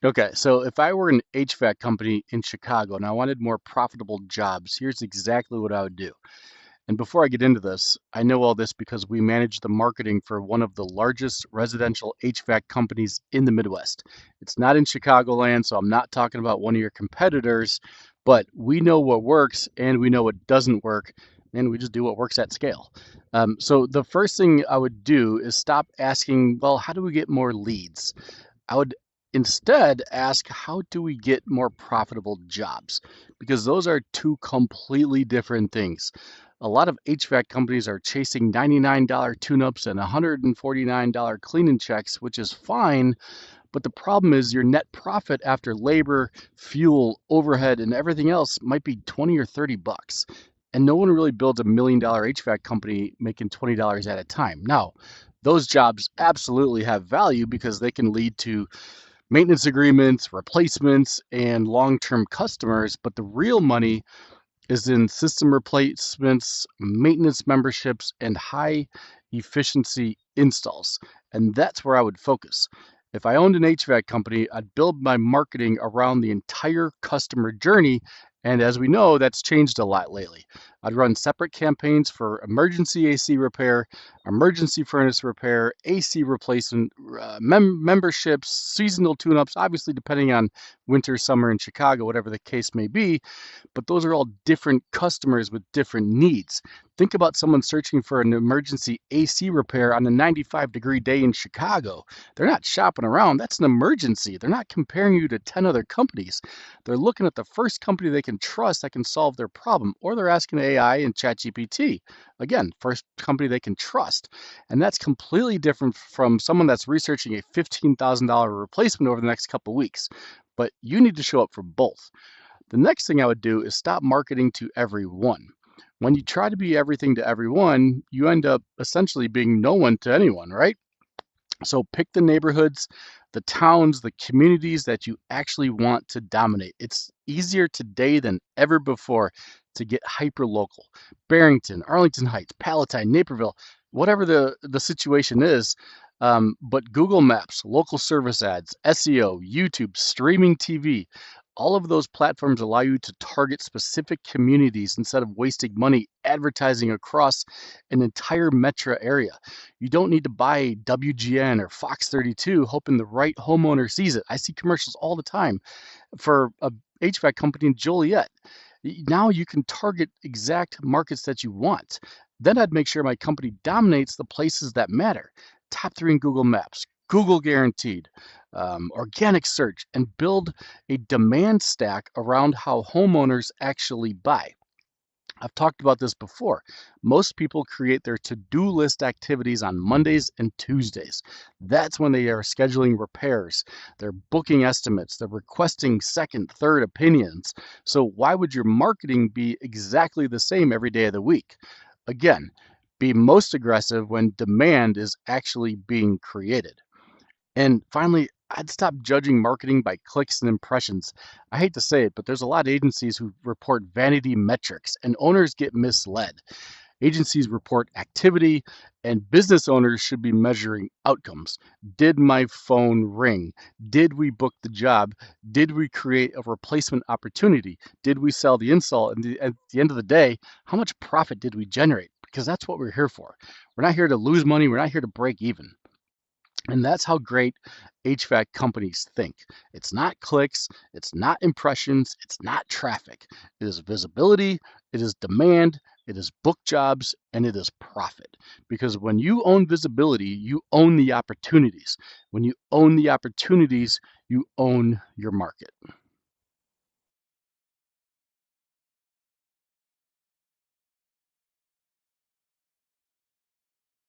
Okay, so if I were an HVAC company in Chicago and I wanted more profitable jobs, here's exactly what I would do. And before I get into this, I know all this because we manage the marketing for one of the largest residential HVAC companies in the Midwest. It's not in Chicagoland, so I'm not talking about one of your competitors, but we know what works and we know what doesn't work, and we just do what works at scale. So the first thing I would do is stop asking, well, how do we get more leads? I would instead ask, how do we get more profitable jobs? Because those are two completely different things. A lot of HVAC companies are chasing $99 tune-ups and $149 cleaning checks, which is fine, but the problem is your net profit after labor, fuel, overhead, and everything else might be 20 or 30 bucks. And no one really builds $1 million HVAC company making $20 at a time. Now, those jobs absolutely have value because they can lead to maintenance agreements, replacements, and long-term customers, but the real money is in system replacements, maintenance memberships, and high efficiency installs. And that's where I would focus. If I owned an HVAC company, I'd build my marketing around the entire customer journey. And as we know, that's changed a lot lately. I'd run separate campaigns for emergency AC repair, emergency furnace repair, AC replacement, memberships, seasonal tune ups, obviously, depending on winter, summer in Chicago, whatever the case may be, but those are all different customers with different needs. Think about someone searching for an emergency AC repair on a 95-degree day in Chicago. They're not shopping around. That's an emergency. They're not comparing you to 10 other companies. They're looking at the first company they can trust that can solve their problem, or they're asking AI and ChatGPT. Again, first company they can trust. And that's completely different from someone that's researching a $15,000 replacement over the next couple of weeks. But you need to show up for both. The next thing I would do is stop marketing to everyone. When you try to be everything to everyone, you end up essentially being no one to anyone, right? So pick the neighborhoods, the towns, the communities that you actually want to dominate. It's easier today than ever before to get hyper local. Barrington, Arlington Heights, Palatine, Naperville, whatever the situation is. But Google Maps, local service ads, SEO, YouTube, streaming TV, all of those platforms allow you to target specific communities instead of wasting money advertising across an entire metro area. You don't need to buy WGN or Fox 32 hoping the right homeowner sees it. I see commercials all the time for a HVAC company in Joliet. Now you can target exact markets that you want. Then I'd make sure my company dominates the places that matter. Top three in Google Maps, Google guaranteed, organic search, and build a demand stack around how homeowners actually buy. I've talked about this before. Most people create their to-do list activities on Mondays and Tuesdays. That's when they are scheduling repairs. They're booking estimates. They're requesting second, third opinions. So why would your marketing be exactly the same every day of the week? Again, be most aggressive when demand is actually being created. And finally, I'd stop judging marketing by clicks and impressions. I hate to say it, but there's a lot of agencies who report vanity metrics, and owners get misled. Agencies report activity, and business owners should be measuring outcomes. Did my phone ring? Did we book the job? Did we create a replacement opportunity? Did we sell the install? And at the end of the day, how much profit did we generate? Because that's what we're here for. We're not here to lose money. We're not here to break even. And that's how great HVAC companies think. It's not clicks, it's not impressions, it's not traffic. It is visibility, it is demand, it is book jobs, and it is profit. Because when you own visibility, you own the opportunities. When you own the opportunities, you own your market.